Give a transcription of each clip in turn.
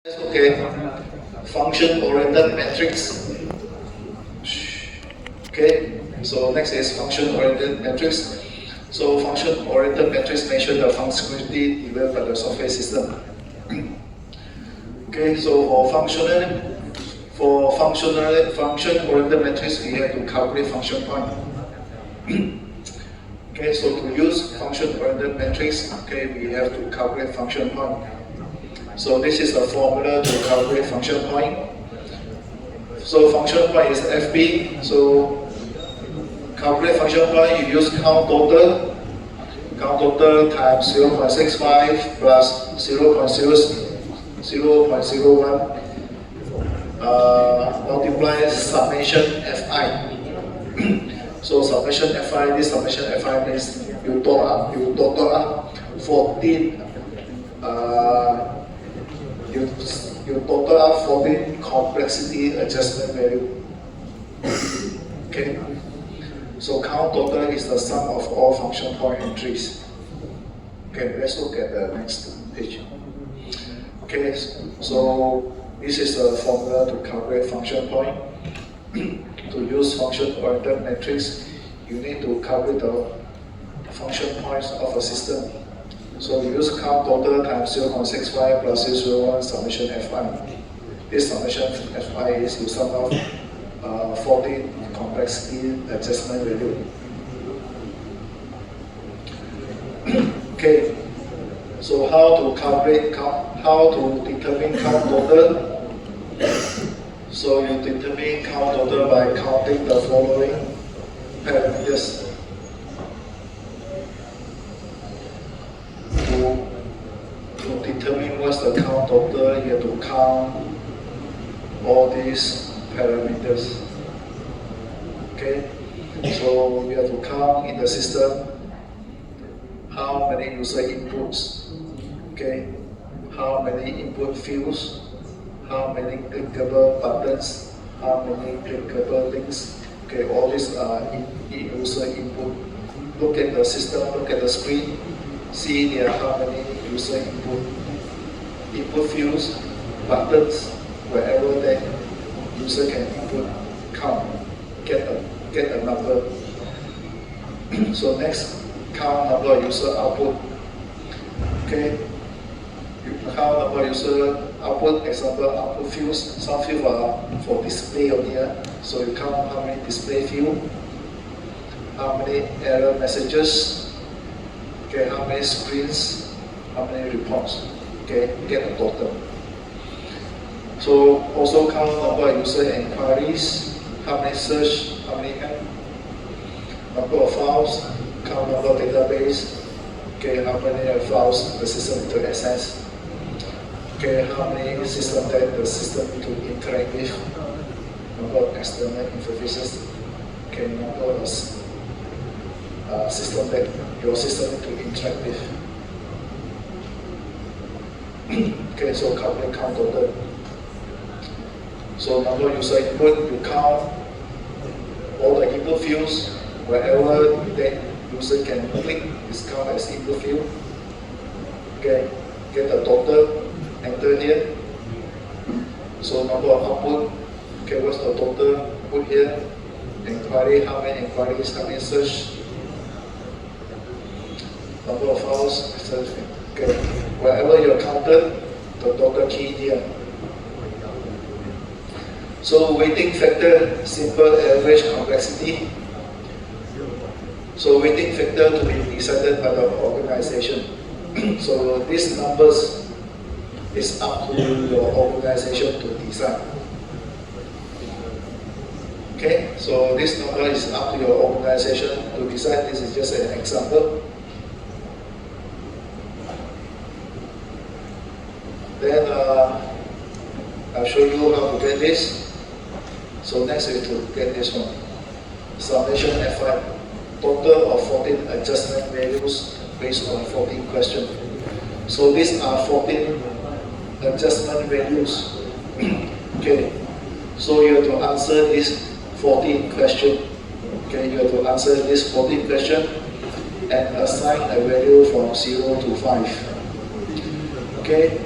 Okay, function-oriented matrix. Okay, so next is function-oriented matrix. So function-oriented matrix measure the functionality developed by the software system. Okay, so function-oriented matrix, we have to calculate function point. Okay, so to use function-oriented matrix, okay, we have to calculate function point. So this is the formula to calculate function point. So function point is FP. So calculate function point, you use count total times 0.65 plus 0.01 multiply summation Fi. So summation Fi, this summation Fi means you total up 14 you total up 14 complexity adjustment value. Okay. So count total is the sum of all function point entries. Okay, let's look at the next page. Okay, so this is the formula to calculate function point. To use function-oriented matrix, you need to calculate the function points of a system. So we use count total times 0.65 plus 0.01 summation Fi. This summation Fi is you sum of 14 complexity adjustment value. Okay, so how to determine count total? So you determine count total by counting the following parameters. To determine what's the count total, you have to count all these parameters. Okay, so we have to count in the system how many user inputs, okay, how many input fields, how many clickable buttons, how many clickable links. Okay, all these are user input. Look at the system, look at the screen, see there are how many user input fields, buttons, wherever that user can input, count, get a number. So next, count number of user output. Okay, you count number of user output. Example, output fields. Some fields are for display only. So you count how many display fields, how many error messages. Okay, how many screens, how many reports, okay, get a total. So also count number of user inquiries, how many search, how many number of files, count number of database, okay, how many files the system need to access, okay, how many system that the system need to interact with, number of external interfaces, okay, number of system that your system to interact with. Okay, so calculate count total. So number of user input, you count all the input fields, wherever that user can click is counted as input field. Okay, get the total, enter here. So number of output, okay, what's the total, put here. Inquiry, how many inquiries, how many search, number of files, okay. Wherever you counted, the total key here. So weighting factor, simple, average, complexity. So weighting factor to be decided by the organization. So these numbers is up to your organization to decide. Okay, so this number is up to your organization to decide. This is just an example. Then I'll show you how to get this. So next we to get this one. Summation Fi, total of 14 adjustment values based on 14 questions. So these are 14 adjustment values. Okay, so you have to answer this 14 question. Okay, you have to answer this 14 question and assign a value from 0 to 5. Okay,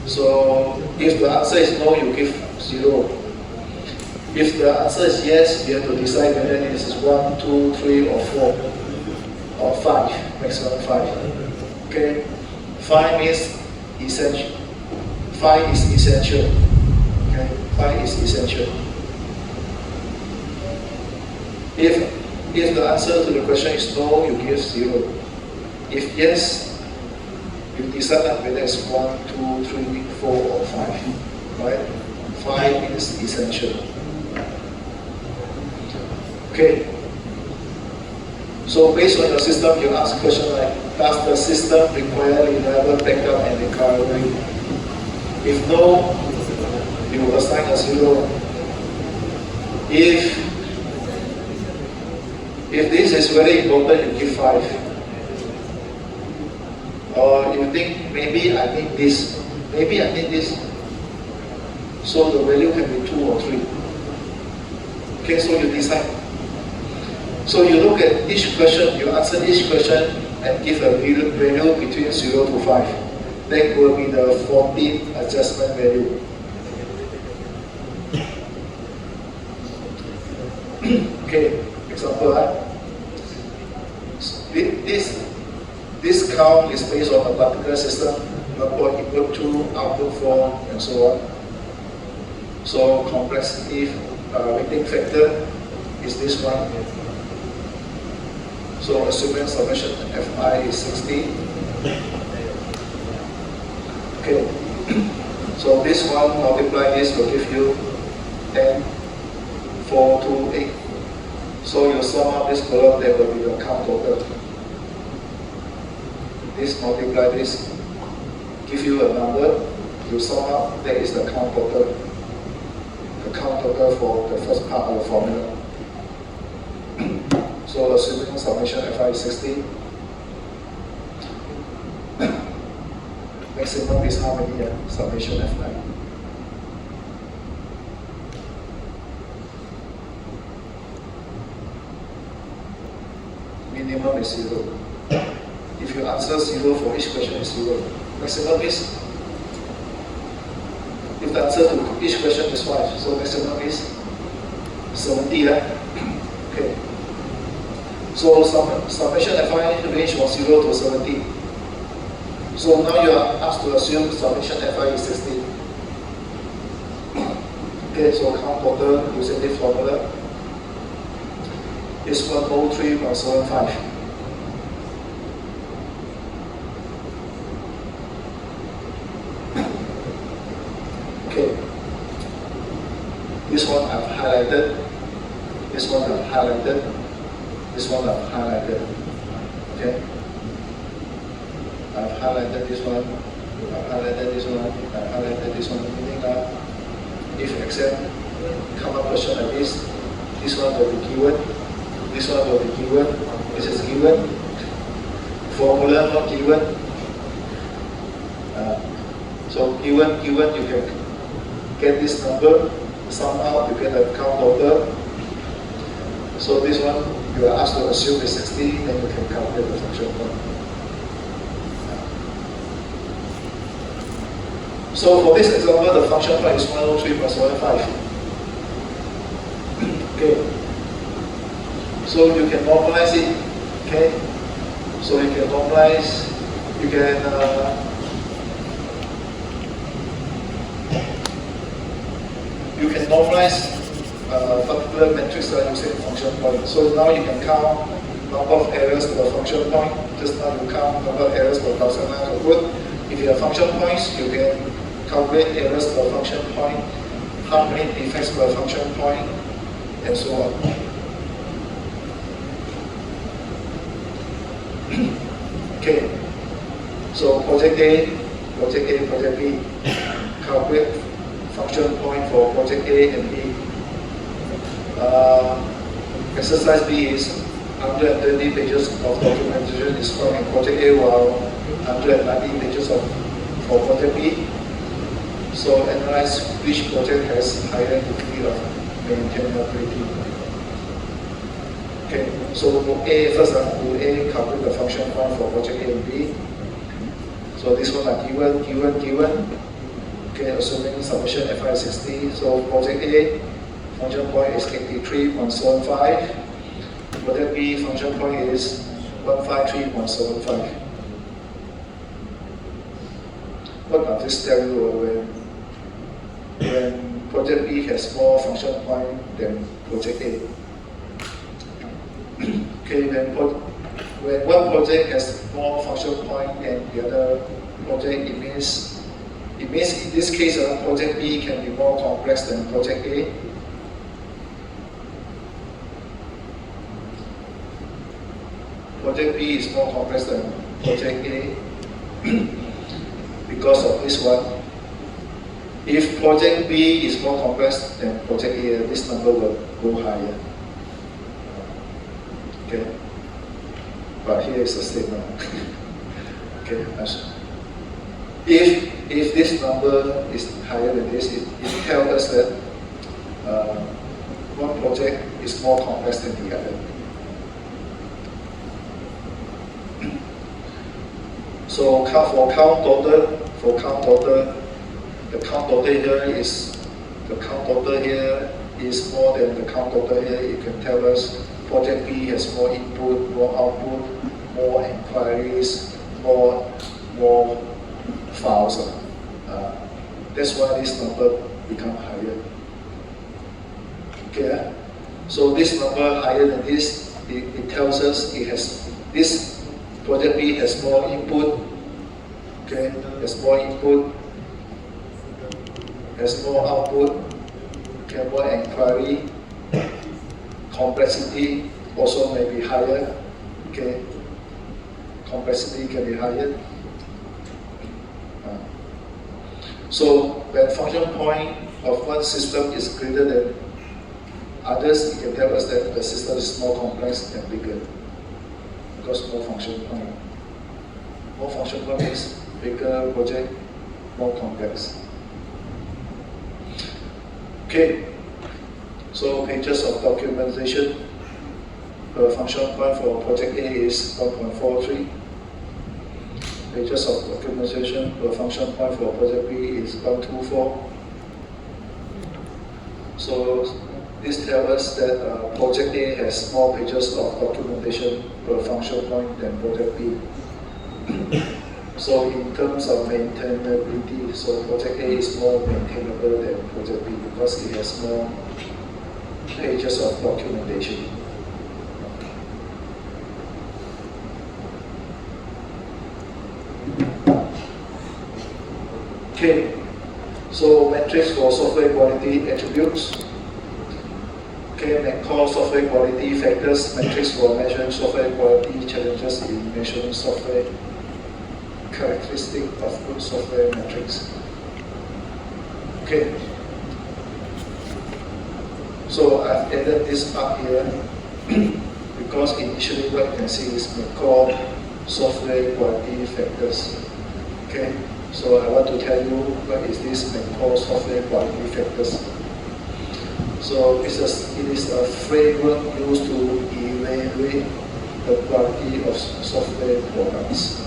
So if the answer is no, you give 0. If the answer is yes, you have to decide whether it is 1, 2, 3, or 4, or 5, maximum 5. Okay, 5 means essential. 5 is essential. Okay, 5 is essential. If the answer to the question is no, you give 0. If yes, you decide whether it's 1, 2, 3, 4, or 5. Right? 5 is essential. Okay. So based on your system, you ask a question like, does the system require reliable backup and recovery? If no, you will assign a 0. If this is very important, you give 5. Or you think, maybe I need this, maybe I need this. So the value can be 2 or 3. Okay, so you decide. So you look at each question, you answer each question and give a value between 0 to 5. That will be the 14 adjustment value. Okay, example. This count is based on a particular system, input equal to, output 4, and so on. So complexity weighting factor is this one. So assuming summation Fi is 60. Okay. So this one multiply this will give you 10, 4, 2, 8. So you sum up this column, there will be the count total. This multiply this, give you a number. You sum up, that is the count total. The count total for the first part of the formula. So assuming summation Fi is 60. Maximum is how many? Summation Fi. Minimum is 0. If you answer 0 for each question is 0. Maximum is, if the answer to each question is 5, so maximum is 70. Okay. So summation Fi range from 0 to 70. So now you are asked to assume summation Fi is 60. Okay, so count total using this formula is 103.75. Okay. This one I've highlighted. This one I've highlighted. This one I've highlighted. Okay. I've highlighted this one. I've highlighted this one. I've highlighted this one. Meaning if exam come up question like this one will be given. This one will be given. This is given. Formula not given. So given you can get this number, sum out, you get the count total. So this one, you are asked to assume is 60, then you can calculate the function point. So for this example, the function point is 103 plus 105. Okay. So you can normalize it. Okay. So you can normalize, you can normalize particular matrix using function point. So now you can count number of errors per function point. Just now you count number of errors per 1,000 lines of code. If you have function points, you can calculate errors per function point, how many defects per function point, and so on. Okay. So project A, project B. Calculate function point for project A and B. Exercise B is 120 pages of documentation is found in project A, while 190 pages for project B. So analyze which project has higher degree of maintainability. Okay, so A first, A calculate the function point for project A and B. So this one are given. Okay, assuming submission at 560, so project A, function point is 83.75. Project B, function point is 153.75. What does this tell you when project B has more function point than project A? Okay, when one project has more function point than the other project, it means in this case, project B can be more complex than project A. Project B is more complex than project A because of this one. If project B is more complex than project A, this number will go higher. Okay, but here is the statement. Okay, if this number is higher than this, it tells us that one project is more complex than the other. So for count total, the count total here is more than the count total here. It can tell us project B has more input, more output, more inquiries, more files. That's why this number become higher. Okay, so this number higher than this, it tells us this project B has more input. Okay, has more input, has more output, okay, more inquiry, complexity also may be higher. Okay, complexity can be higher. So when function point of one system is greater than others, it can tell us that the system is more complex and bigger because more function point. More function point is bigger project, more complex. Okay, so pages of documentation per function point for project A is 1.43. Pages of documentation per function point for project B is 124. So this tells us that project A has more pages of documentation per function point than project B. So in terms of maintainability, so project A is more maintainable than project B because it has more pages of documentation. Okay, so metrics for software quality attributes. Okay, core software quality factors, metrics for measuring software quality, challenges in measuring software, characteristic of good software metrics. Okay, so I've added this part here because initially what you can see is core software quality factors. Okay, so I want to tell you what is this core software quality factors. So it is a framework used to evaluate the quality of software products.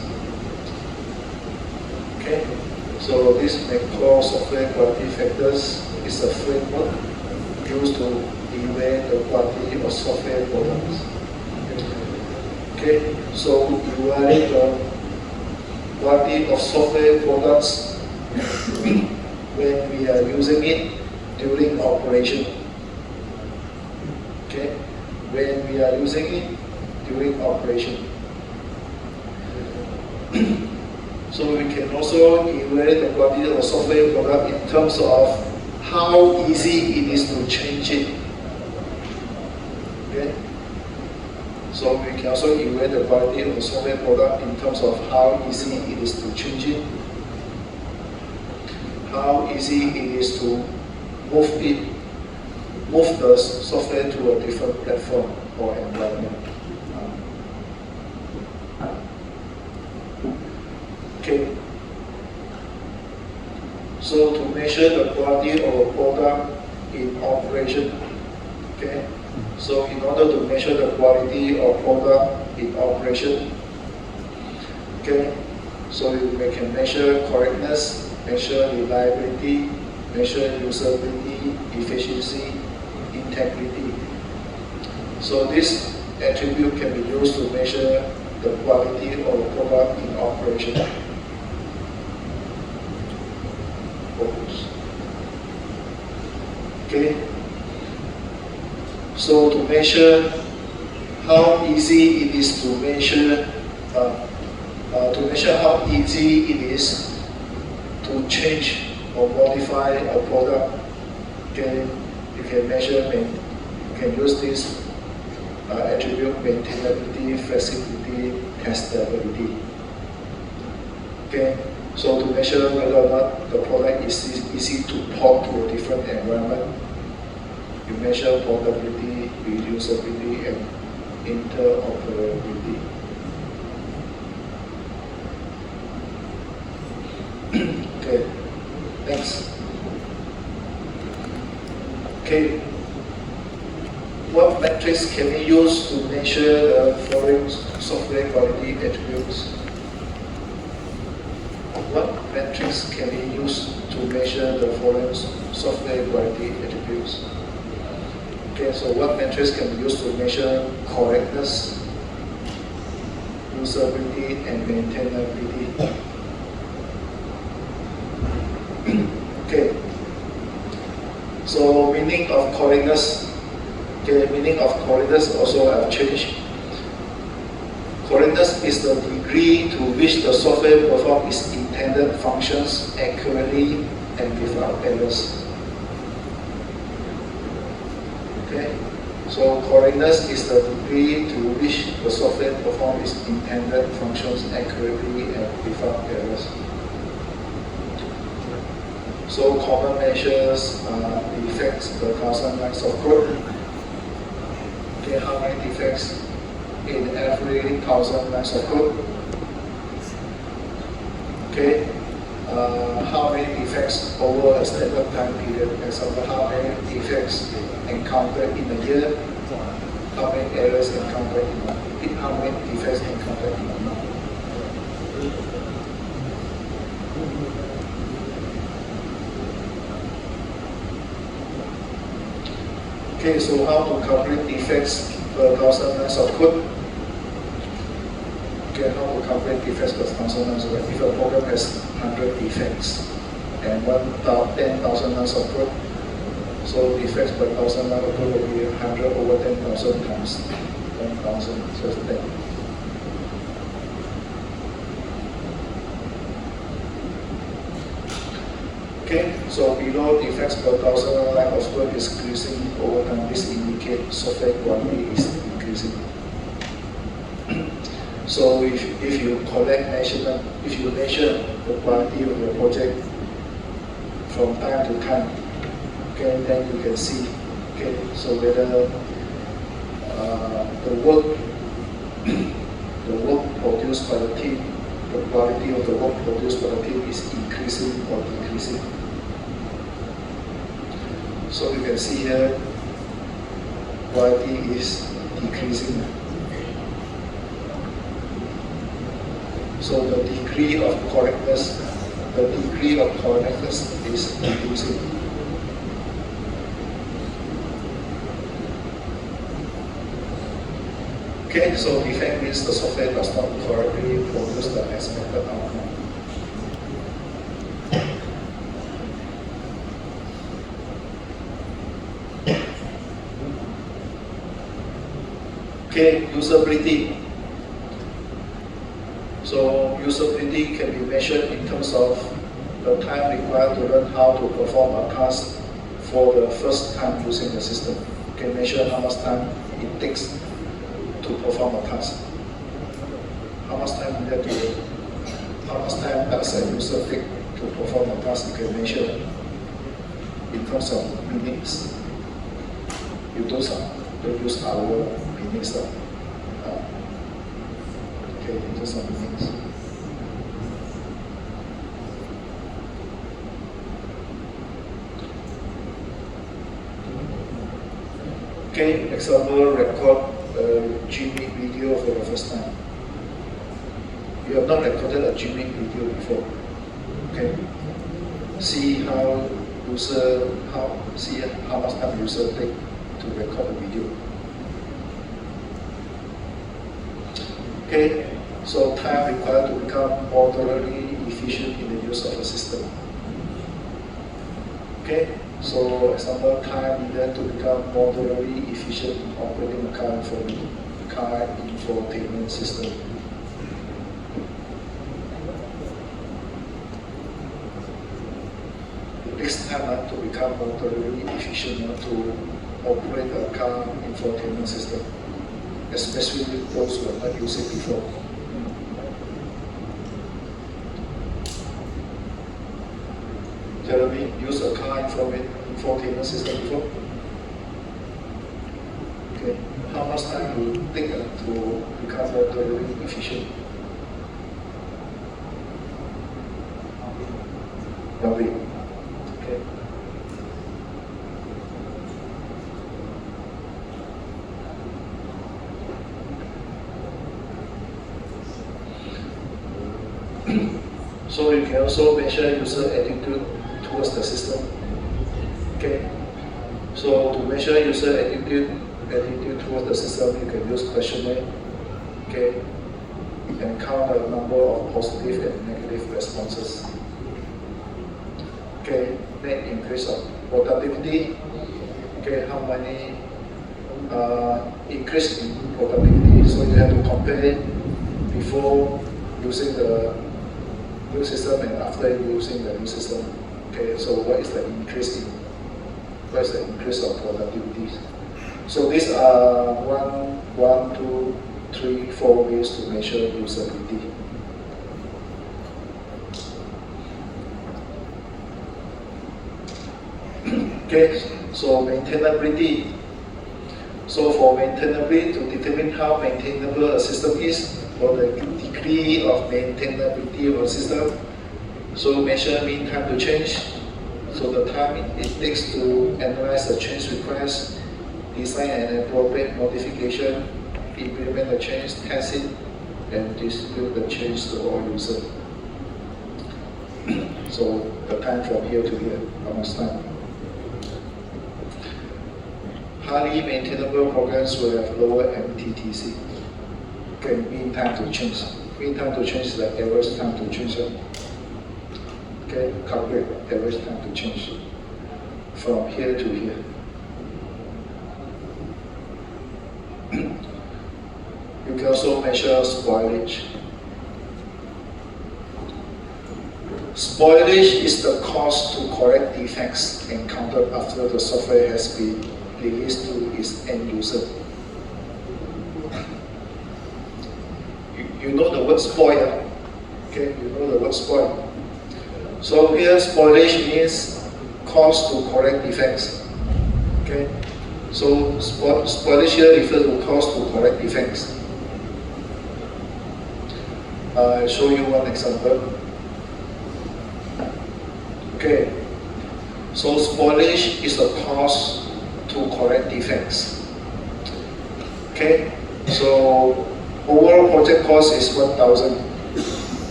Okay, so this core software quality factors is a framework used to evaluate the quality of software products. Okay, so evaluate the quality of software products when we are using it during operation. Okay, when we are using it during operation. So we can also evaluate the quality of software product in terms of how easy it is to change it. Okay, so we can also evaluate the quality of the software product in terms of how easy it is to change it, how easy it is to move the software to a different platform or environment. Okay. So to measure the quality of a product in operation, okay. So in order to measure the quality of product in operation, okay. So we can measure correctness, measure reliability, measure usability, efficiency, integrity. So this attribute can be used to measure the quality of the product in operation. Okay. So to measure how easy it is to measure, how easy it is to change or modify a product, okay, you can measure, you can use this attribute maintainability, flexibility, testability. Okay, so to measure whether or not the product is easy to port to a different environment, you measure portability, reusability, and interoperability. Okay, next. Okay, what metrics can we use to measure the following software quality attributes? What metrics can we use to measure the following software quality attributes? Okay, so what metrics can be used to measure correctness, usability, and maintainability? Okay, so meaning of correctness. Okay, meaning of correctness also have changed. Correctness is the degree to which the software performs its intended functions accurately and without errors. Okay, so correctness is the degree to which the software performs its intended functions accurately and without errors. So common measures are defects per 1,000 lines of code. Okay, how many defects in every 1,000 lines of code? Okay, how many defects over a standard time period? Example, how many defects encountered in a year? How many errors encountered in how many defects encountered in a month? Okay, so how to calculate defects per 1,000 lines of code? Okay, how to calculate defects per 1,000 lines of code? If a program has 100 defects and 10,000 lines of code, so defects per 1,000 lines of code will be 100 over 10,000 times 1,000, so it's 10. Okay, so below defects per 1,000 line of code is increasing over time. This indicates software quality is increasing. So if you collect measurement, if you measure the quality of your project from time to time, okay, then you can see, okay, so whether the work produced by the team, the quality of the work produced by the team is increasing or decreasing. So you can see here, quality is decreasing. So the degree of correctness is decreasing. Okay, so defect means the software does not correctly produce the expected outcome. Okay, usability. So usability can be measured in terms of the time required to learn how to perform a task for the first time using the system. You can measure how much time it takes to perform a task. How much time does a user take to perform a task? You can measure in terms of minutes. You don't use hour, minutes. Okay, in terms of minutes. Okay, example, record a Gmail video for the first time. You have not recorded a Gmail video before. Okay, see how much time user take to record the video. Okay, so time required to become moderately efficient in the use of the system. Okay, so example, time needed to become moderately efficient in operating a car infotainment system. It takes time to become moderately efficient to operate a car infotainment system, especially those who have not used it before. Jeremy, use a car infotainment system before? Okay, how much time will it take to become moderately efficient? 1 week. Okay. So you can also measure user attitude towards the system. Okay. So to measure user attitude towards the system, you can use questionnaire. Okay. And count the number of positive and negative responses. Okay. Net increase of productivity. Okay. How many increase in productivity? So you have to compare it before using the new system and after using the new system. Okay, so what is the increase of productivity? So these are 1, 2, 3, 4 ways to measure usability. Okay, so maintainability. So for maintainability, to determine how maintainable a system is, or the degree of maintainability of a system, so measure mean time to change. So the time it takes to analyze the change request, design an appropriate modification, implement the change, test it, and distribute the change to all users. So the time from here to here, how much time? Highly maintainable programs will have lower MTTC. Okay, mean time to change. Mean time to change is the average time to change. Okay, calculate average time to change from here to here. You can also measure spoilage. Spoilage is the cost to correct defects encountered after the software has been released to its end user. You know the word spoil, okay? You know the word spoil. So here, spoilage means cost to correct defects, okay? So spoilage here refers to cost to correct defects. I'll show you one example. Okay, so spoilage is the cost to correct defects. Okay, so overall project cost is 1,000.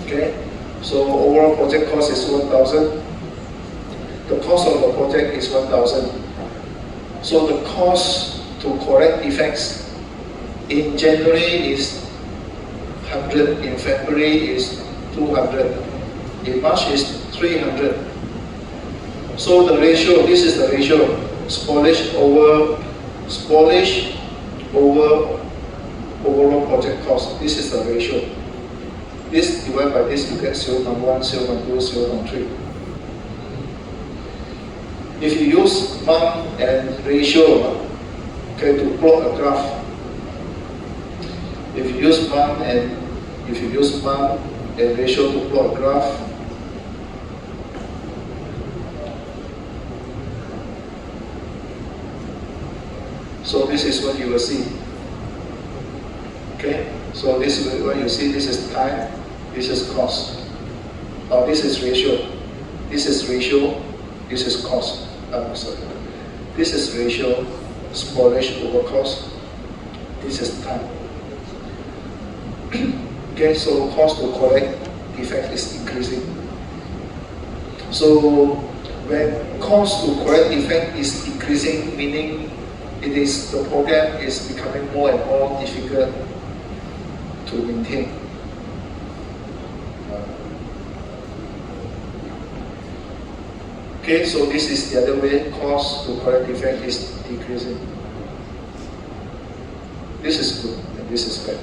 Okay, so overall project cost is 1,000. The cost of the project is 1,000. So the cost to correct defects in January is 100, in February is 200, in March is 300. So the ratio, this is the ratio, spoilage over overall project cost. This is the ratio. This divided by this, you get 0.1, 0.2, 0.3. If you use month and ratio, okay, to plot a graph, if you use month and ratio to plot a graph, so this is what you will see. Okay, so this is what you see. This is time. This is cost. This is ratio. This is ratio. This is cost. Sorry. This is ratio. Spoilage over cost. This is time. Okay, so cost to correct defect is increasing. So when cause to correct effect is decreasing, meaning the program is becoming more and more difficult to maintain. Okay, so this is the other way, cause to correct effect is decreasing. This is good and this is bad.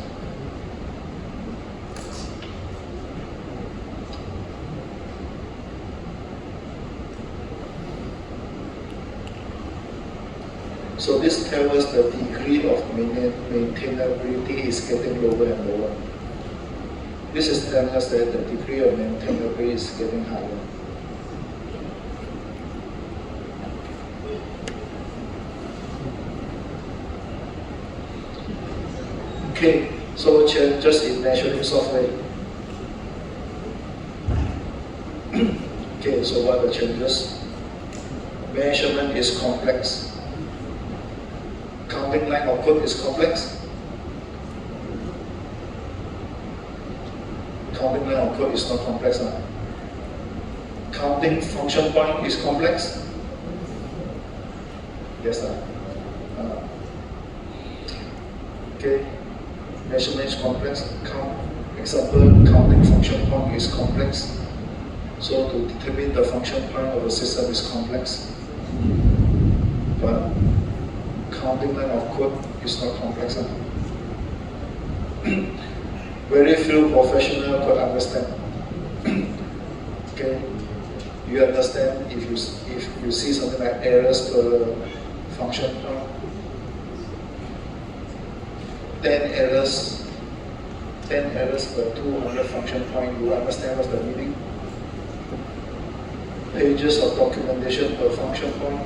So this tells us the degree of maintainability is getting lower and lower. This is telling us that the degree of maintainability is getting higher. Okay, so challenges in measuring software. Okay, so what are the challenges? Measurement is complex. Counting line of code is complex. Counting line of code is not complex. Huh? Counting function point is complex. Yes, sir. Okay. Measurement is complex. Example, counting function point is complex. So to determine the function point of a system is complex. But counting line of code is not complex. Very few professionals could understand. Okay, you understand if you see something like errors per function point, 10 errors per 200 function point, you understand what's the meaning? Pages of documentation per function point,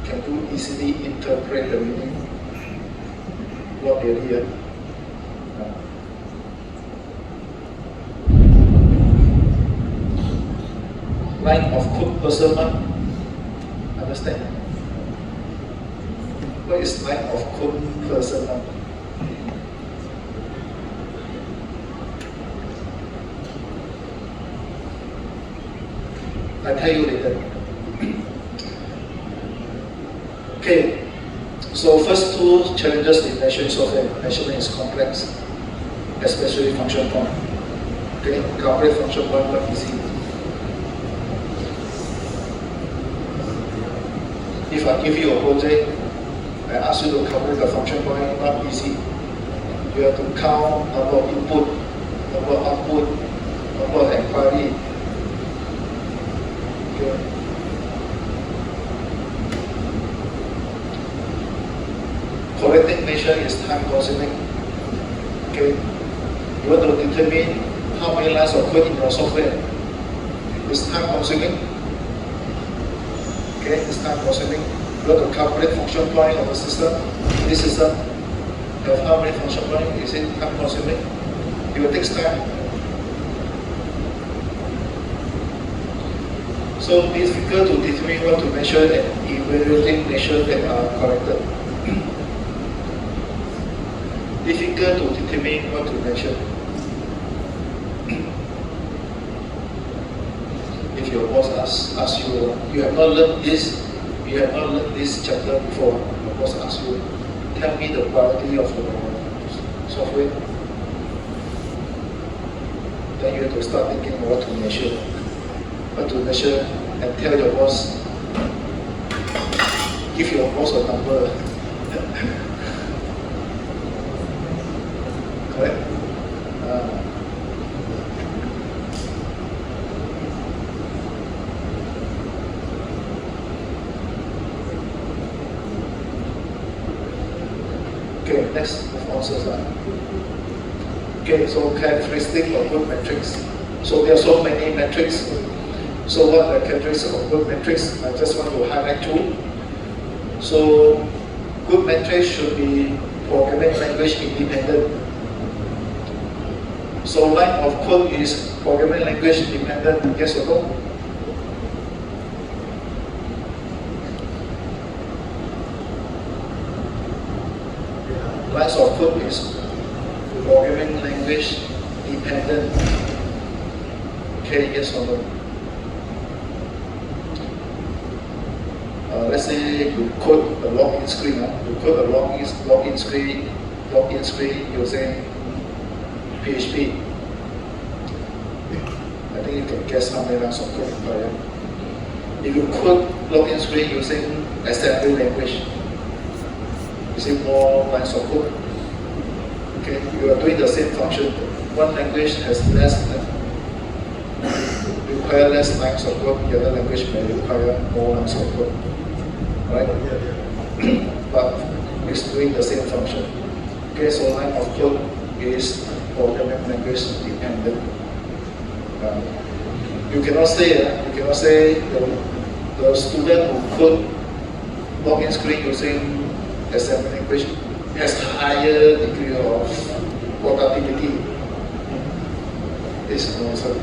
can you easily interpret the meaning? Not really. Line of code per server, understand? What is line of code per server? I'll tell you later. Okay, so first two challenges in measuring software. Measurement is complex, especially function point. Okay, calculate function point not easy. If I give you a project, I ask you to calculate the function point, not easy. You have to count number of input, number of output, number of inquiry. Okay. Correcting measure is time consuming. Okay. You want to determine how many lines of code in your software. It's time consuming. Okay, it's time consuming. You want to calculate function point of the system. This system have how many function point? Is it time consuming? It will take time. So it's difficult to determine what to measure and evaluating measures that are corrected. Difficult to determine what to measure. If your boss asks you, you have not learned this chapter before, your boss asks you, tell me the quality of your software. Then you have to start thinking what to measure. What to measure and tell your boss, give your boss a number. Correct? Okay, next answers are. Okay, so characteristic of good metrics. So there are so many metrics. So what are the characteristics of good metrics? I just want to highlight two. So good metrics should be programming language independent. So line of code is programming language independent, yes or no? Lines of code is programming language dependent. Okay, yes or no? let's say you code a login screen. You code a login screen using PHP. I think you can guess how many lines of code required. If you code login screen using assembly language, is it more lines of code? Okay, you are doing the same function. One language has require less lines of code, the other language may require more lines of code. Right? But it's doing the same function. Okay, so line of code is programming language dependent. You cannot say the student who code login screen using assembly language has a higher degree of productivity. It's nonsense.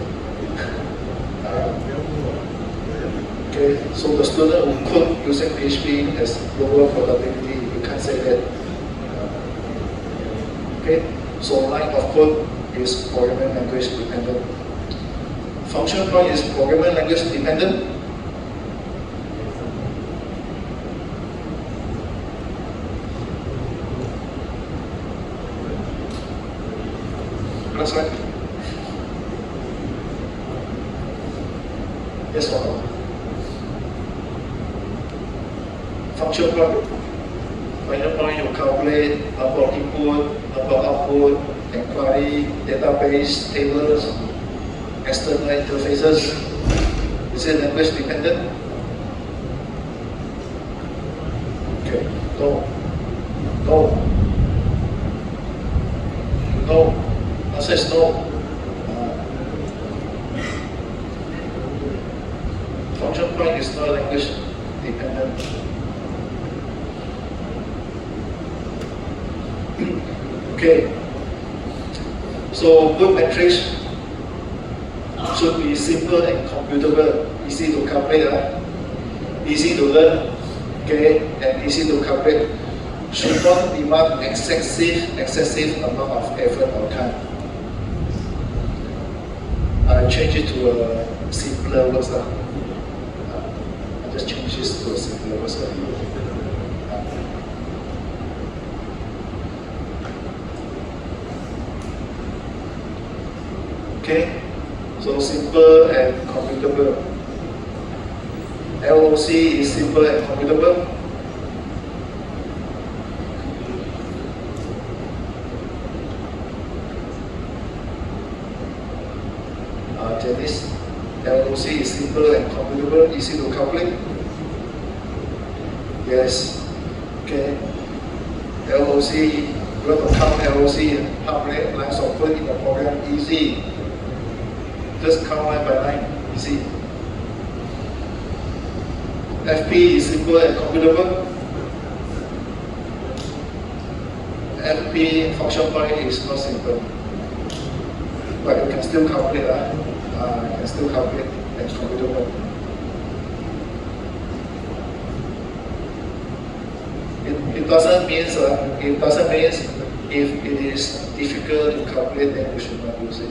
Okay, so the student who code using PHP has lower productivity. You can't say that. Okay, so line of code is programming language dependent. Function point is programming language dependent. That's right. Yes or no? Function point. Function point, you calculate number of input, number of output, inquiry, database, tables, external interfaces. Is it language dependent? Okay, no. Answer is no. Function point is not language dependent. Okay, so good metrics should be simple and computable, easy to calculate, easy to learn, okay, and easy to calculate. Should not demand excessive amount of effort or time. I change it to a simpler words. I just change this to a simpler words. Okay, so simple and computable. LOC is simple and computable. Janice, LOC is simple and computable, easy to calculate. Yes. Okay. LOC, you want to count LOC, how many lines of code in the program? Easy. Just count line by line, easy. FP is simple and computable. FP function point is not simple, but you can still calculate. You can still calculate and computable. It doesn't mean if it is difficult to calculate, then you should not use it.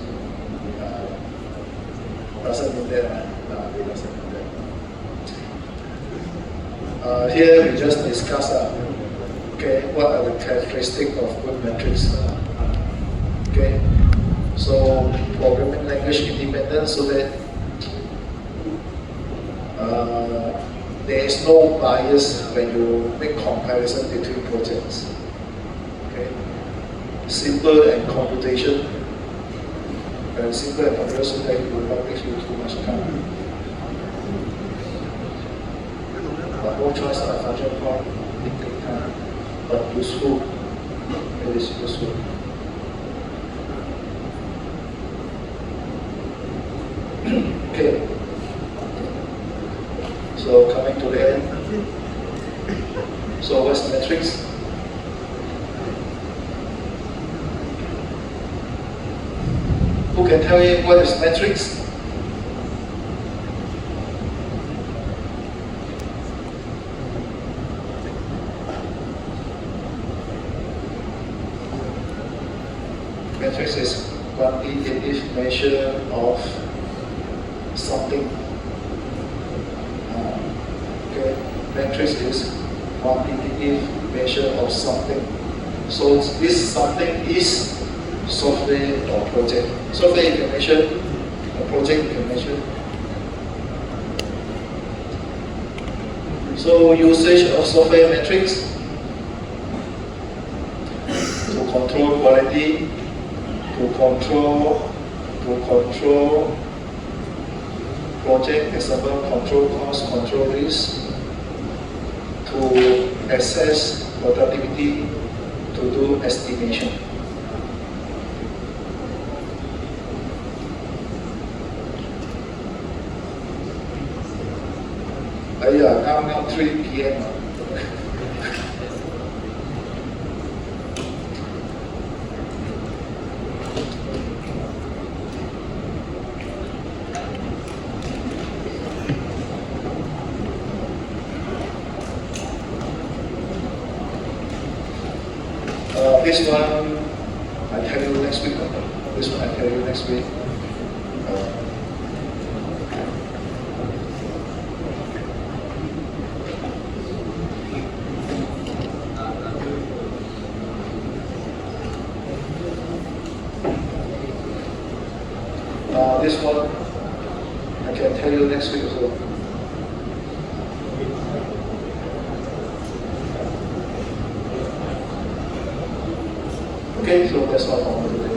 Doesn't mean that. It doesn't mean that. Here we just discuss. Okay, what are the characteristics of good metrics? Okay, so programming language independence, so that there is no bias when you make comparison between projects. Okay, simple and computation. Simple and computation, so that it will not take you too much time. But no choice, function point, it takes time, but useful. It is useful. Okay. So coming to the end. So what's metrics? Who can tell me what is metrics? Metrics is quantitative measure of something. Okay, Matrix is quantitative measure of something. So this something is software or project. Software you can measure, a project you can measure. So usage of software metrics to control quality, to control project, example, control cost, control risk, to assess productivity, to do estimation. Now 3 p.m. This one I tell you next week. This one I tell you next week. This one I can tell you next week also. Okay, so that's all for today.